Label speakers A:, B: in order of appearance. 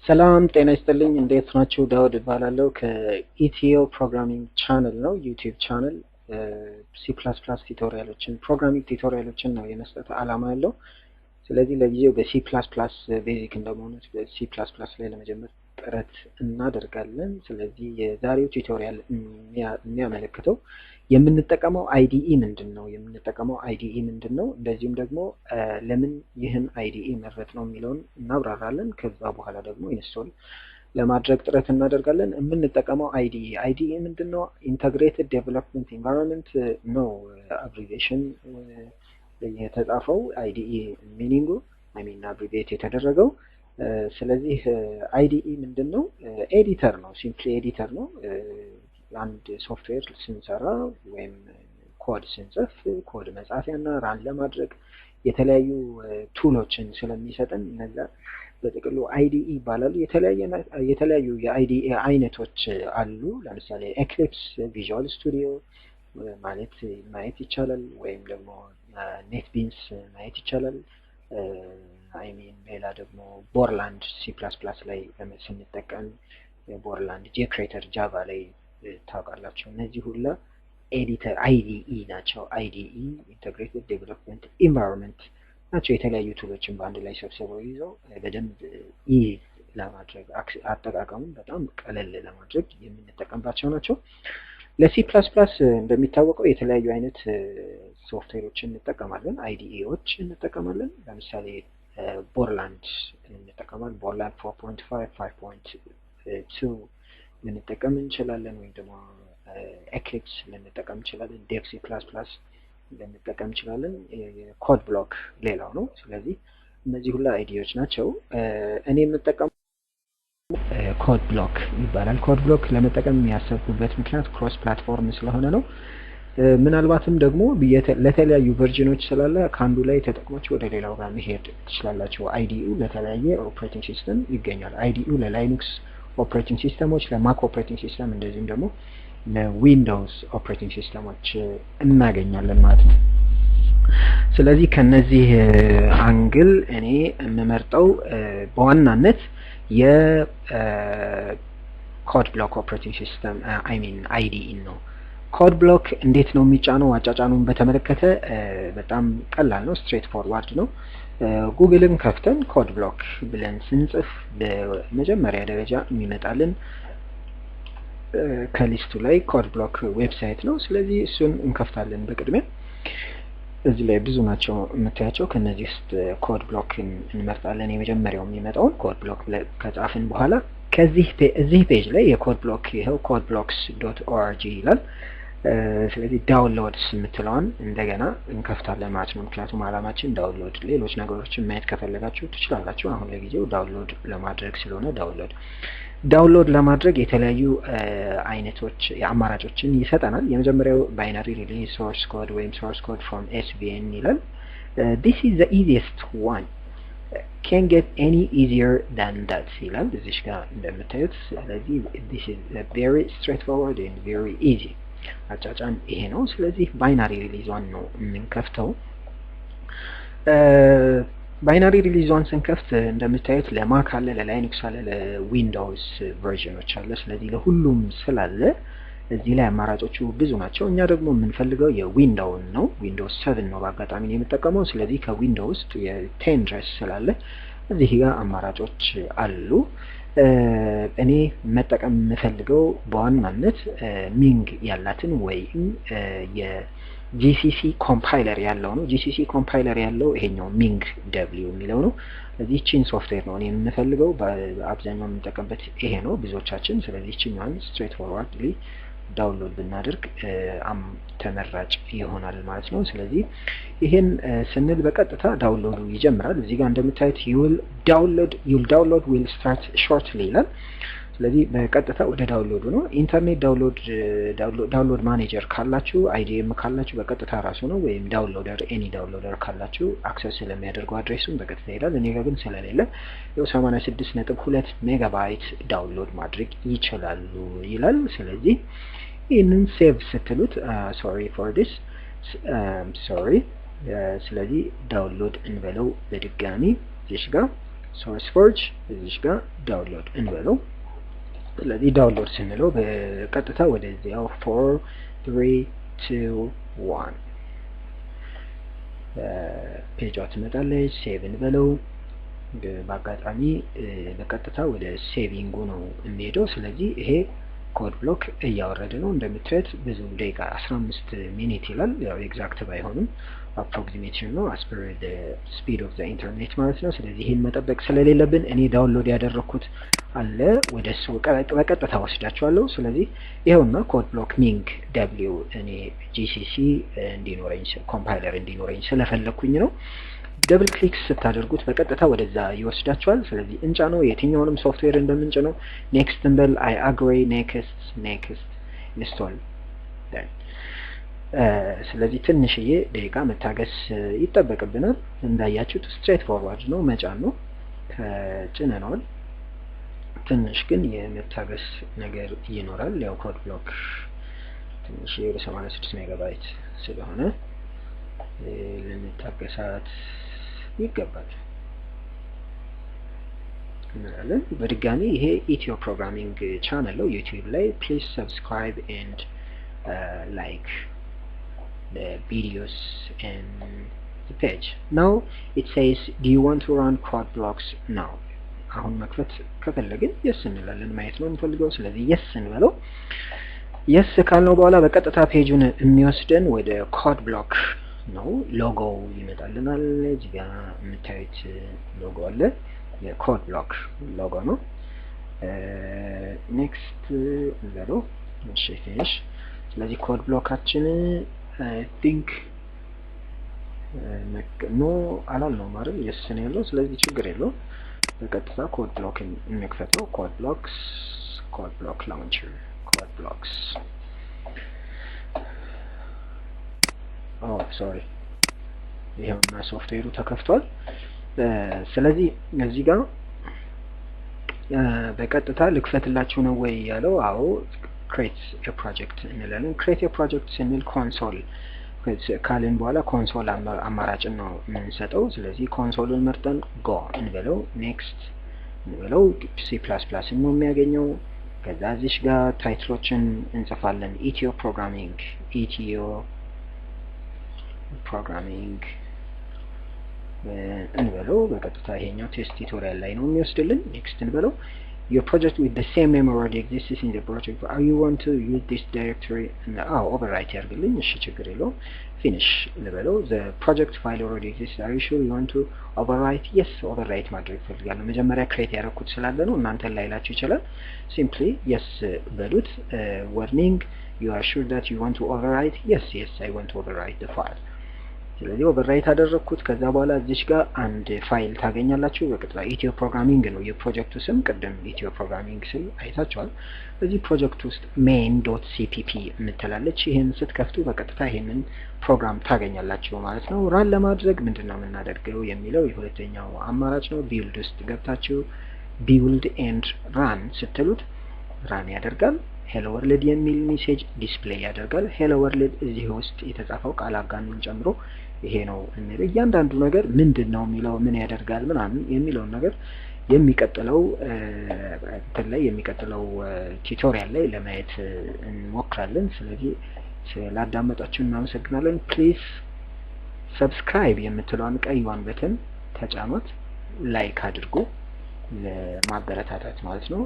A: ሰላም ጤና ይስጥልኝ እንዴት ናችሁ? ዳውድ እባላለሁ ከኢትዮ ፕሮግራሚንግ ቻነል ነው ዩቲዩብ ቻነል C++ ቱቶሪያሎችን ፕሮግራሚንግ ቱቶሪያሎችን ነው የመስጠት ዓላማ ያለው። ስለዚህ ለጊዜው በC++ ቤዚክ እንደመሆኑ በC++ ላይ ለመጀመር ጥረት እናደርጋለን። ስለዚህ የዛሬው ቱቶሪያል የሚያመለክተው የምንጠቀመው IDE ምንድነው እንደዚሁም ደግሞ ለምን ይህን IDE መረጥነው የሚለውን እናብራራለን። ከዛ በኋላ ደግሞ ኢንስቶል ለማድረግ ጥረት እናደርጋለን። የምንጠቀመው IDE ምንድነው? ኢንተግሬትድ ዴቨሎፕመንት ኢንቫይሮንመንት ነው አብሪቬሽን የተጻፈው IDE ሚኒንጉ አብሪቬት የተደረገው። ስለዚህ IDE ምንድነው? ኤዲተር ነው፣ ሲምፕሊ ኤዲተር ነው። አንድ ሶፍትዌር ስንሰራ ወይም ኮድ ስንጽፍ ኮድ መጻፊያና ራን ለማድረግ የተለያዩ ቱሎችን ስለሚሰጠን እነዛ በጥቅሉ IDE ይባላሉ። የተለያዩ የIDE አይነቶች አሉ። ለምሳሌ ኤክሊፕስ፣ ቪዥዋል ስቱዲዮ ማየት ይቻላል፣ ወይም ደግሞ ኔትቢንስ ማየት ይቻላል። ሌላ ደግሞ ቦርላንድ C++ ላይ ስንጠቀም ቦርላንድ፣ ጄክሬተር ጃቫ ላይ ታውቃላችሁ። እነዚህ ሁሉ ኤዲተር IDE ናቸው። IDE ኢንተግሬትድ ዴቨሎፕመንት ኢንቫይሮንመንት ናቸው። የተለያዩ ቱሎችን በአንድ ላይ ሰብስበው ይዘው በደንብ ለማድረግ አጠቃቀሙን በጣም ቀለል ለማድረግ የምንጠቀምባቸው ናቸው። ለC++ እንደሚታወቀው የተለያዩ አይነት ሶፍትዌሮችን እንጠቀማለን፣ IDEዎች እንጠቀማለን። ለምሳሌ ቦርላንድ እንጠቀማለን። ቦርላንድ 4.5 5.2 ልንጠቀም እንችላለን፣ ወይም ደግሞ ኤክሊፕስ ልንጠቀም እንችላለን። ዴቭ C++ ልንጠቀም እንችላለን። ኮድ ብሎክ ሌላው ነው። ስለዚህ እነዚህ ሁሉ IDEዎች ናቸው። እኔ የምጠቀመው ኮድ ብሎክ ይባላል። ኮድ ብሎክ ለመጠቀም የሚያሰብኩበት ምክንያት ክሮስ ፕላትፎርም ስለሆነ ነው። ምናልባትም ደግሞ ለተለያዩ ቨርዥኖች ስላለ ከአንዱ ላይ ተጠቅማችሁ ወደ ሌላው ጋር መሄድ ትችላላችሁ። IDE ለተለያየ ኦፕሬቲንግ ሲስተም ይገኛል። IDE ለላይኑክስ ኦፕሬቲንግ ሲስተሞች፣ ለማክ ኦፕሬቲንግ ሲስተም እንደዚሁም ደግሞ ለዊንዶውስ ኦፕሬቲንግ ሲስተሞች እናገኛለን ማለት ነው። ስለዚህ ከነዚህ አንግል እኔ የምመርጠው በዋናነት የኮድ ብሎክ ኦፕሬቲንግ ሲስተም IDE ነው። ኮድ ብሎክ እንዴት ነው የሚጫነው? አጫጫኑን በተመለከተ በጣም ቀላል ነው፣ ስትሬት ፎርዋርድ ነው። ጉግልን ከፍተን ኮድ ብሎክ ብለን ስንጽፍ በመጀመሪያ ደረጃ የሚመጣልን ከሊስቱ ላይ ኮድ ብሎክ ዌብሳይት ነው። ስለዚህ እሱን እንከፍታለን። በቅድሚያ እዚህ ላይ ብዙ ናቸው የምታያቸው። ከነዚህ ውስጥ ኮድ ብሎክ እንመርጣለን። የመጀመሪያው የሚመጣውን ኮድ ብሎክ ከጻፍን በኋላ እዚህ ፔጅ ላይ የኮድ ብሎክ ይኸው codeblocks.org ይላል። ስለዚህ ዳውንሎድስ የምትለዋን እንደገና እንከፍታለን ማለት ነው። ምክንያቱም አላማችን ዳውንሎድ፣ ሌሎች ነገሮችን ማየት ከፈለጋችሁ ትችላላችሁ። አሁን ለጊዜው ዳውንሎድ ለማድረግ ስለሆነ ዳውንሎድ ለማድረግ የተለያዩ አይነቶች የአማራጮችን ይሰጠናል። የመጀመሪያው ባይናሪ ሪሊዝ ሶርስ ኮድ ወይም ሶርስ ኮድ ፍሮም SVN ይላል። this is the easiest one, can't get any easier than that ይላል እዚህ ጋር እንደምታዩት። ስለዚህ this is very straightforward and very easy አጫጫን ይሄ ነው። ስለዚህ ባይናሪ ሪሊዝ ዋን ነው የምንከፍተው። ባይናሪ ሪሊዝ ዋን ስንከፍት እንደምታዩት ለማክ አለ፣ ለላይኑክስ አለ፣ ለዊንዶውስ ቨርዥኖች አለ። ስለዚህ ለሁሉም ስላለ እዚህ ላይ አማራጮቹ ብዙ ናቸው። እኛ ደግሞ የምንፈልገው የዊንዶውን ነው። ዊንዶውስ 7 ነው በአጋጣሚ ነው የምጠቀመው። ስለዚህ ከዊንዶውስ የ10 ድረስ ስላለ እዚህ ጋር አማራጮች አሉ። እኔ መጠቀም የምፈልገው በዋናነት ሚንግ ያላትን ወይም የጂሲሲ ኮምፓይለር ያለው ነው። ጂሲሲ ኮምፓይለር ያለው ይሄኛው ሚንግ ደብሊው የሚለው ነው። ስለዚህ ቺን ሶፍትዌር ነው እኔ የምፈልገው። በአብዛኛው የምንጠቀምበት ይሄ ነው ብዙዎቻችን። ስለዚህ ቺኛን ስትሬት ፎርዋርድሊ ዳውንሎድ ብናደርግ ተመራጭ ይሆናል ማለት ነው። ስለዚህ ይሄን ስንል በቀጥታ ዳውንሎዱ ይጀምራል። እዚህ ጋር እንደምታዩት you'll download will start shortly ይላል። ስለዚህ በቀጥታ ወደ ዳውንሎዱ ነው። ኢንተርኔት ዳውንሎድ ማኔጀር ካላችሁ IDM ካላችሁ በቀጥታ ራሱ ነው፣ ወይም ኤኒ ዳውንሎደር ካላችሁ አክሰስ ስለሚያደርገው አድሬሱን በቀጥታ ይላል። እኔ ጋር ግን ስለሌለ 86.2 ሜጋባይት ዳውንሎድ ማድረግ ይችላሉ ይላል። ስለዚህ ይህንን ሴቭ ስትሉት ስለዚህ ዳውንሎድ እንበለው በድጋሚ እዚህ ጋር ሶርስ ፎርጅ እዚህ ጋር ዳውንሎድ እንበለው። ስለዚህ ዳውንሎድ ስንለው በቀጥታ ወደዚያው 4 3 2 1 ፔጇ ትመጣለች። ሴቭ እንበለው። በአጋጣሚ በቀጥታ ወደ ሴቪንጉ ነው የሚሄደው። ስለዚህ ይሄ ኮድ ብሎክ እያወረደ ነው። እንደምታዩት ብዙ ደቂቃ 15 ሚኒት ይላል። ያው ኤግዛክት ባይሆንም አፕሮክሲሜሽን ነው as per the speed of the internet ማለት ነው። ስለዚህ ይሄን መጠበቅ ስለሌለብን እኔ ዳውንሎድ ያደረኩት አለ ወደሱ በቀጥታ ወስዳቸዋለሁ። ስለዚህ ይሄውና ኮድ ብሎክ ሚንግ w እኔ GCC እንዲኖረኝ ኮምፓይለር እንዲኖረኝ ስለፈለኩኝ ነው። ደብል ክሊክ ስታደርጉት በቀጥታ ወደዛ ይወስዳቸዋል። ስለዚህ እንጫነው። የትኛውንም ሶፍትዌር እንደምንጭነው ኔክስት እንበል። አይ አግሪ ኔክስት ኢንስቶል። ስለዚህ ትንሽዬ ደቂቃ መታገስ ይጠበቅብናል። እንዳያችሁት ስትሬት ፎርዋርድ ነው፣ መጫን ነው። ከጭነነዋል። ትንሽ ግን የመታገስ ነገር ይኖራል። ያው ኮድ ብሎክ ትንሽ ወደ 86 ሜጋባይት ስለሆነ ልንታገሳት ይገባል እንላለን። በድጋሚ ይሄ ኢትዮ ፕሮግራሚንግ ቻናል ነው ዩቲዩብ ላይ። ፕሊዝ ሰብስክራይብ ኤንድ ላይክ the videos and the page. Now it says, do you want to run code blocks now? አሁን መክፈት ከፈለግን yes እንላለን። ማየት ነው እንፈልገው። ስለዚህ yes እንበለው። yes ካልነው በኋላ በቀጥታ ፔጁን የሚወስደን ወደ ኮድ ብሎክ ነው። ሎጎ ይመጣልናል። እዚህ ጋር የምታዩት ሎጎ አለ። የኮድ ብሎክ ሎጎ ነው። ኔክስት እንበለው። እሺ ፊኒሽ። ስለዚህ ኮድ ብሎካችን I think ኖ አላልነው ማለት yes ነው ያለው። ስለዚህ ችግር የለውም። በቀጥታ ኮድ ብሎክ እንክፈተው። ኮድ ብሎክ ላውንቸር ኮድ ብሎክስ ሶሪ ይሄውና ሶፍትዌሩ ተከፍቷል። ስለዚህ እዚህ ጋር በቀጥታ ልክፈትላችሁ ነው ወይ ያለው? አዎ create a project እንላለን። create a project ስንል ኮንሶል ካልን በኋላ ኮንሶል አማራጭን ነው የምንሰጠው። ስለዚህ ኮንሶሉን መርጠን go እንበለው። ኔክስት እንበለው። C++ ነው የሚያገኘው። ከዛ እዚህ ጋር ታይትሎችን እንጽፋለን። ኢትዮ ፕሮግራሚንግ እንበለው። በቀጥታ ይሄኛው ቴስት ቱቶሪያል ላይ ነው የሚወስድልን። ኔክስት እንበለው። Your project with the same memory already exists in the project. Are you want to use this directory? Overwrite ያርግልኝ። እሺ ችግር የለውም። finish ልበለው። The project file already exists. Are you sure you want to overwrite? Yes, overwrite ማድረግ ፈልጋለሁ። መጀመሪያ ክሬት ያደረኩት ስላለ ነው። እናንተ ላይላችሁ ይችላል። Simply yes በሉት። Warning, you are sure that you want to overwrite? Yes, I want to overwrite the file. ስለዚህ ኦቨርራይት አደረኩት። ከዛ በኋላ እዚህ ጋር አንድ ፋይል ታገኛላችሁ። በቀጥታ ኢትዮ ፕሮግራሚንግ ነው የፕሮጀክቱ ስም። ቅድም ኢትዮ ፕሮግራሚንግ ስም አይታችኋል። እዚህ ፕሮጀክት ውስጥ main.cpp የምትላለች። ይሄን ስትከፍቱ በቀጥታ ይሄንን ፕሮግራም ታገኛላችሁ ማለት ነው። ራን ለማድረግ ምንድነው የምናደርገው የሚለው የሁለተኛው አማራጭ ነው። ቢልድ ውስጥ ገብታችሁ ቢልድ ኤንድ ራን ስትሉት ራን ያደርጋል። ሄሎ ወርልድ የሚል ሜሴጅ ዲስፕሌይ ያደርጋል። ሄሎ ወርልድ እዚህ ውስጥ የተጻፈው ቃል አጋኖን ጨምሮ ይሄ ነው እንግዲህ እያንዳንዱ ነገር ምንድነው የሚለው ምን ያደርጋል ምናምን የሚለው ነገር የሚቀጥለው ቱቶሪያል ላይ ለማየት እንሞክራለን። ስለዚህ ስላዳመጣችሁ እናመሰግናለን። ፕሊዝ ሰብስክራይብ የምትለውን ቀይዋን በተን ተጫኑት፣ ላይክ አድርጉ ለማበረታታት ማለት ነው።